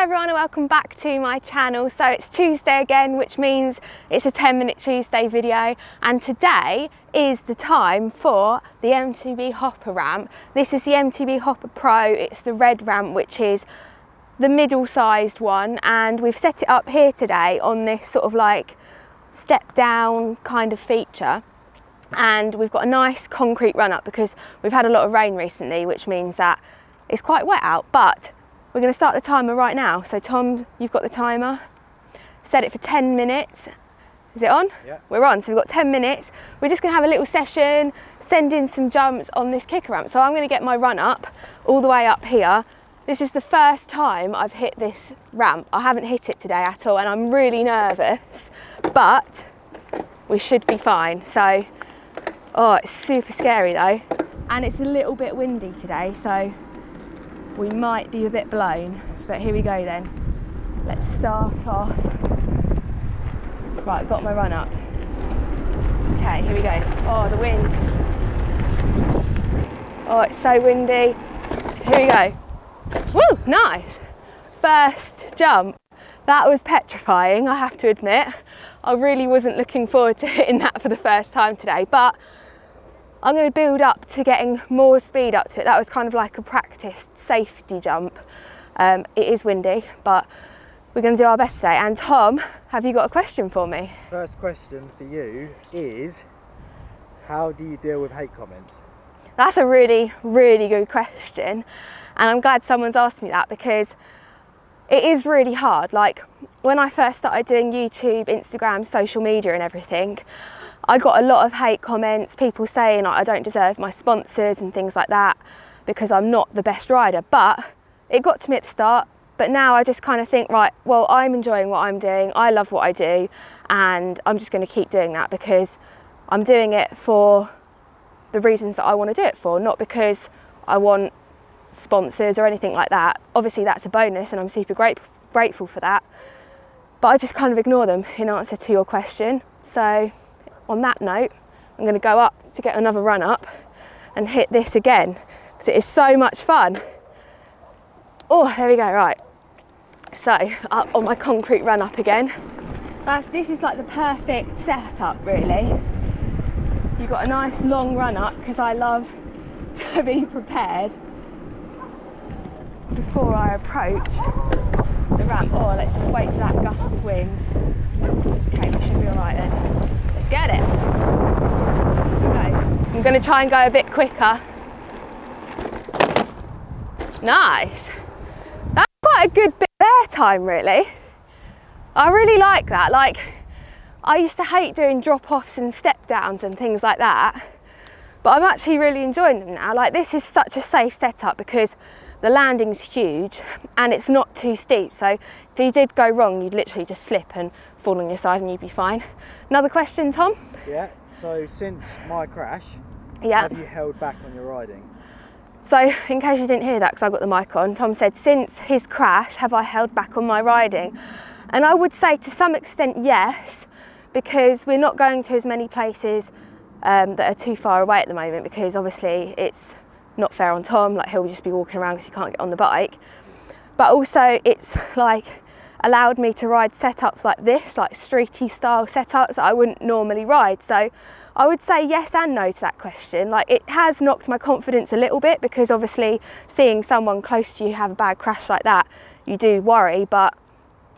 Hello everyone and welcome back to my channel. So it's Tuesday again, which means it's a 10-minute Tuesday video, and today is the time for the MTB Hopper ramp. This is the MTB Hopper Pro. It's the red ramp, which is the middle-sized one, and we've set it up here today on this sort of like step down kind of feature. And we've got a nice concrete run up because we've had a lot of rain recently, which means that it's quite wet out, but we're going to start the timer right now. So Tom, you've got the timer. Set it for 10 minutes. Is it on? Yeah. We're on, so we've got 10 minutes. We're just going to have a little session, send in some jumps on this kicker ramp. So I'm going to get my run up all the way up here. This is the first time I've hit this ramp. I haven't hit it today at all, and I'm really nervous, but we should be fine. So, oh, it's super scary though. And it's a little bit windy today, so we might be a bit blown, but here we go then. Let's start off. Right, got my run up. Okay, here we go. Oh, the wind. Oh, it's so windy. Here we go. Woo, nice. First jump. That was petrifying, I have to admit. I really wasn't looking forward to hitting that for the first time today, but I'm going to build up to getting more speed up to it. That was kind of like a practiced safety jump. It is windy, but we're going to do our best today. And Tom, have you got a question for me? First question for you is, how do you deal with hate comments? That's a really, really good question. And I'm glad someone's asked me that, because it is really hard. Like when I first started doing YouTube, Instagram, social media and everything, I got a lot of hate comments, people saying I don't deserve my sponsors and things like that because I'm not the best rider. But it got to me at the start, but now I just kind of think, right, well, I'm enjoying what I'm doing, I love what I do, and I'm just going to keep doing that because I'm doing it for the reasons that I want to do it for, not because I want sponsors or anything like that. Obviously that's a bonus and I'm super grateful for that, but I just kind of ignore them in answer to your question. So on that note, I'm going to go up to get another run up and hit this again because it is so much fun. Oh, there we go. Right, so up on my concrete run up again. This is like the perfect setup, really. You've got a nice long run up because I love to be prepared before I approach the ramp. Oh, let's just wait for that gust of wind. Okay, we should be all right then. Let's get it. Okay. I'm going to try and go a bit quicker. Nice. That's quite a good bit of air time, really. I really like that. Like, I used to hate doing drop-offs and step-downs and things like that, but I'm actually really enjoying them now. Like, this is such a safe setup because the landing's huge and it's not too steep, so if you did go wrong, you'd literally just slip and fall on your side and you'd be fine. Another question, Tom? Yeah, so since my crash, Yeah. have you held back on your riding? So in case you didn't hear that, because I got the mic on, Tom said, since his crash, have I held back on my riding? And I would say to some extent, yes, because we're not going to as many places that are too far away at the moment, because obviously it's not fair on Tom, like he'll just be walking around because he can't get on the bike. But also it's like allowed me to ride setups like this, like streety style setups that I wouldn't normally ride. So I would say yes and no to that question. Like, it has knocked my confidence a little bit because obviously seeing someone close to you have a bad crash like that, you do worry, but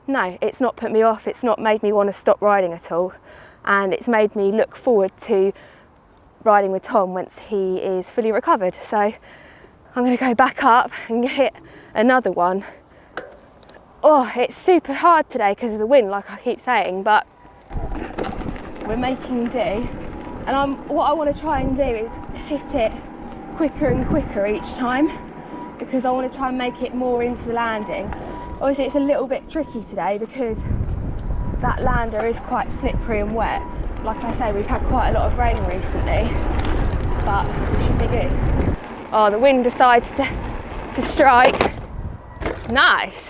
no, it's not put me off. It's not made me want to stop riding at all. And it's made me look forward to riding with Tom once he is fully recovered. So I'm going to go back up and hit another one. Oh, it's super hard today because of the wind, like I keep saying, but we're making do. And what I want to try and do is hit it quicker and quicker each time because I want to try and make it more into the landing. Obviously it's a little bit tricky today because that lander is quite slippery and wet. Like I say, we've had quite a lot of rain recently, but it should be good. Oh, the wind decides to strike. Nice.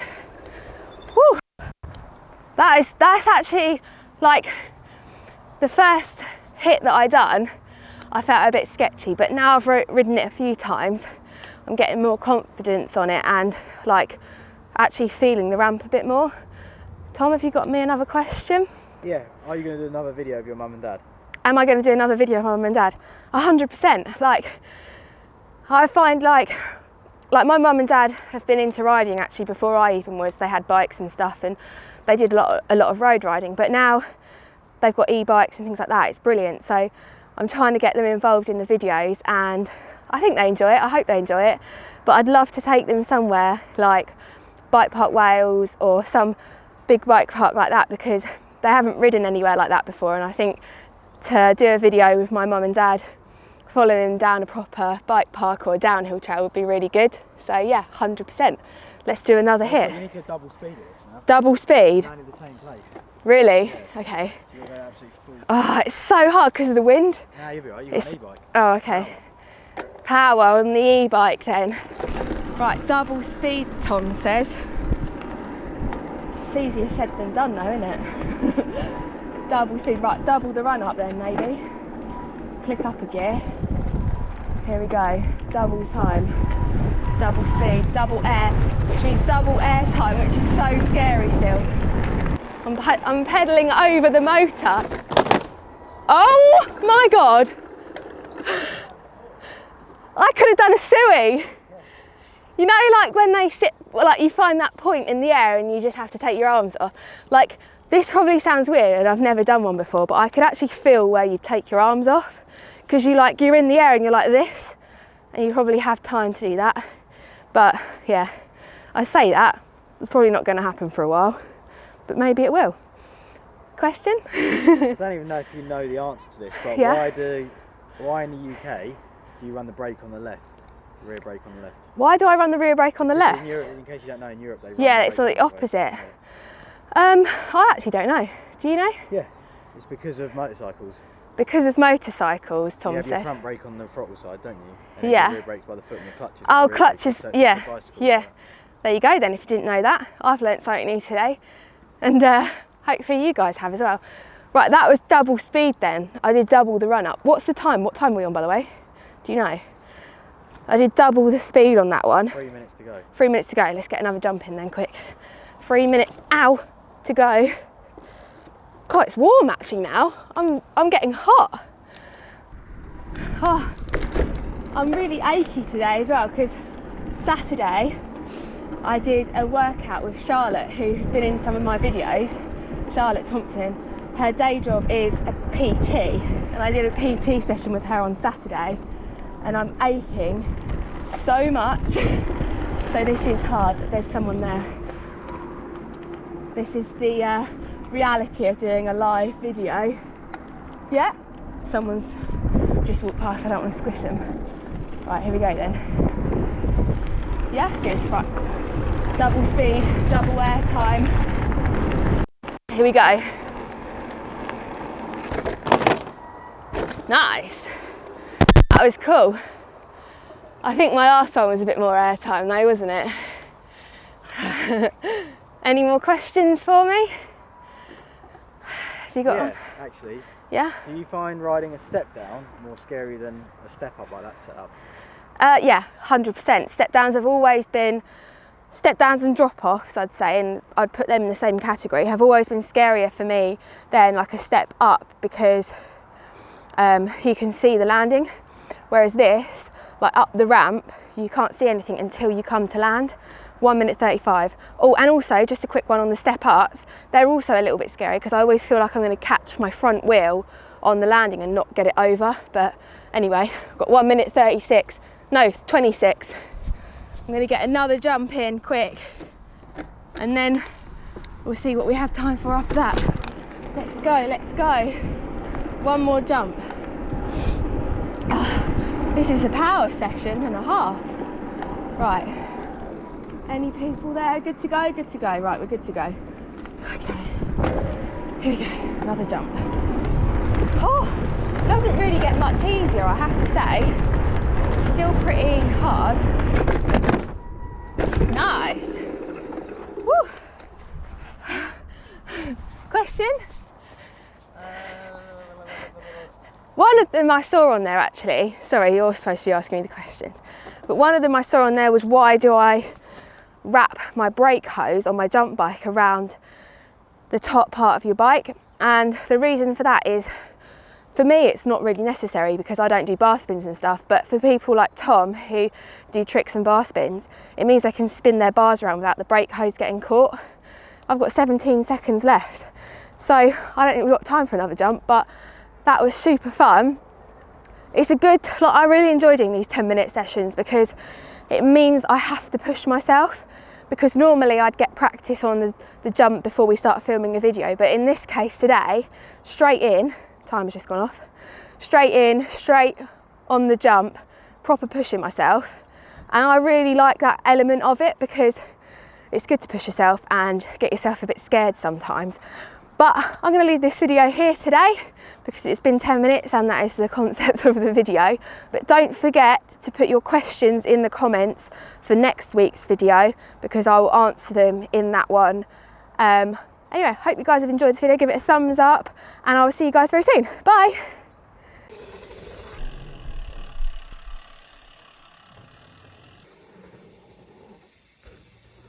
Whew. That's actually like the first hit that I done. I felt a bit sketchy, but now I've ridden it a few times, I'm getting more confidence on it, and like actually feeling the ramp a bit more. Tom, have you got me another question? Yeah, are you going to do another video of your mum and dad? Am I going to do another video of my mum and dad? 100%. Like, I find like my mum and dad have been into riding actually before I even was. They had bikes and stuff, and they did a lot of road riding, but now they've got e-bikes and things like that. It's brilliant. So I'm trying to get them involved in the videos, and I think they enjoy it. I hope they enjoy it, but I'd love to take them somewhere like Bike Park Wales or some big bike park like that, because they haven't ridden anywhere like that before, and I think to do a video with my mum and dad following them down a proper bike park or a downhill trail would be really good. So yeah, 100%. Let's do another hit. You need to go double speed at this now. Double speed? Land in the same place. Really? Yeah. Okay. So you'll go absolutely full. Oh, it's so hard because of the wind. Nah, you'll be right. You've got an e-bike. Oh, okay. Power on the e-bike then. Right, double speed, Tom says. It's easier said than done though, isn't it? Double speed. Right, double the run up then maybe. Click up a gear. Here we go. Double time. Double speed, double air, which means double air time, which is so scary still. I'm pedalling over the motor. Oh my God! I could have done a suey. You know, like when they sit, like you find that point in the air and you just have to take your arms off. Like, this probably sounds weird and I've never done one before, but I could actually feel where you take your arms off, because you're in the air and you're like this, and you probably have time to do that. But yeah, I say that, it's probably not going to happen for a while, but maybe it will. Question? I don't even know if you know the answer to this, but Yeah. why in the UK do you run the brake on the left, the rear brake on the left? Why do I run the rear brake on the left? In Europe, in case you don't know, in Europe they run Yeah, the it's brakes the on way. opposite. Yeah. I actually don't know. Do you know? Yeah, it's because of motorcycles. Because of motorcycles, Tom You have your said. front brake on the throttle side, don't you? And Yeah. your rear brake's by the foot and your clutches. Oh, by the rear brake, clutches, so it's yeah, just a bicycle, yeah. There you go then, if you didn't know that. I've learnt something new today, and hopefully you guys have as well. Right, that was double speed then. I did double the run up. What's the time? What time were we on, by the way? Do you know? I did double the speed on that one. 3 minutes to go. 3 minutes to go. Let's get another jump in then, quick. 3 minutes, ow, to go. God, it's warm actually now. I'm getting hot. Oh, I'm really achy today as well, because Saturday I did a workout with Charlotte, who's been in some of my videos. Charlotte Thompson. Her day job is a PT, and I did a PT session with her on Saturday, and I'm aching so much. So this is hard, that there's someone there. This is the reality of doing a live video. Yeah, someone's just walked past, I don't want to squish them. Right, here we go then. Yeah, good, right. Double speed, double air time. Here we go. Nice. That was cool. I think my last one was a bit more air time though, wasn't it? Any more questions for me? Have you got one? Actually. Yeah? Do you find riding a step down more scary than a step up like that setup? Yeah, 100%. Step downs have always been, step downs and drop offs I'd say, and I'd put them in the same category, have always been scarier for me than like a step up, because you can see the landing, whereas this, like up the ramp, you can't see anything until you come to land. 1 minute 35. Oh, and also just a quick one on the step ups, they're also a little bit scary because I always feel like I'm going to catch my front wheel on the landing and not get it over. But anyway, I've got 1 minute 36, no, 26. I'm going to get another jump in quick, and then we'll see what we have time for after that. Let's go, let's go. One more jump. This is a power session and a half. Right. Any people there? Good to go? Good to go. Right, we're good to go. Okay. Here we go. Another jump. Oh, it doesn't really get much easier, I have to say. Still pretty hard. Nice. Woo. Question? One of them I saw on there actually, sorry, you're supposed to be asking me the questions, but one of them I saw on there was, why do I wrap my brake hose on my jump bike around the top part of your bike. And the reason for that is, for me, it's not really necessary because I don't do bar spins and stuff, but for people like Tom who do tricks and bar spins, it means they can spin their bars around without the brake hose getting caught. I've got 17 seconds left, so I don't think we've got time for another jump, but that was super fun. It's a good, like, I really enjoy doing these 10-minute sessions because it means I have to push myself, because normally I'd get practice on the jump before we start filming a video, but in this case today, straight in, time has just gone off, straight in, straight on the jump, proper pushing myself. And I really like that element of it because it's good to push yourself and get yourself a bit scared sometimes. But I'm going to leave this video here today because it's been 10 minutes and that is the concept of the video. But don't forget to put your questions in the comments for next week's video because I will answer them in that one. Anyway, hope you guys have enjoyed this video. Give it a thumbs up and I will see you guys very soon. Bye.